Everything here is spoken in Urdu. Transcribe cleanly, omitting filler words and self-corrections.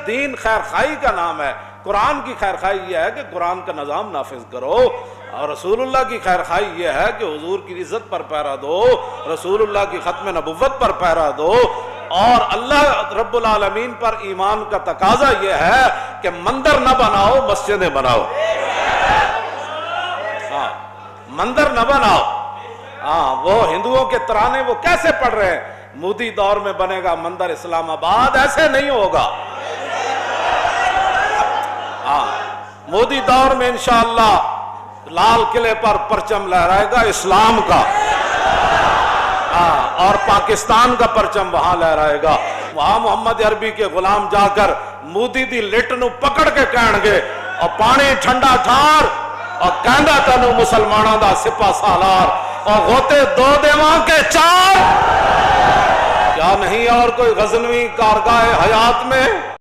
دین خیر خواہی کا نام ہے. قرآن کی خیر خواہی یہ ہے کہ قرآن کا نظام نافذ کرو، اور رسول اللہ کی خیر خواہی یہ ہے کہ حضور کی عزت پر پیرا دو، رسول اللہ کی ختم نبوت پر پیرا دو، اور اللہ رب العالمین پر ایمان کا تقاضا یہ ہے کہ مندر نہ بناؤ، مسجدیں بناؤ. ہاں مندر نہ بناؤ. ہاں وہ ہندوؤں کے ترانے وہ کیسے پڑھ رہے ہیں، مودی دور میں بنے گا مندر اسلام آباد، ایسے نہیں ہوگا. ہاں مودی دور میں انشاءاللہ لال قلعے پر پرچم لہرائے گا اسلام کا، اور پاکستان کا پرچم وہاں لہرائے گا. وہاں محمد عربی کے غلام جا کر مودی دی لٹ نو پکڑ کے کہن گے اور پانی ٹھنڈا ٹھار اور کہندا تینوں مسلمانوں دا سپاہ سالار اور غوطے دو دیواں کے چار. کیا نہیں اور کوئی غزنوی کارگاہ حیات میں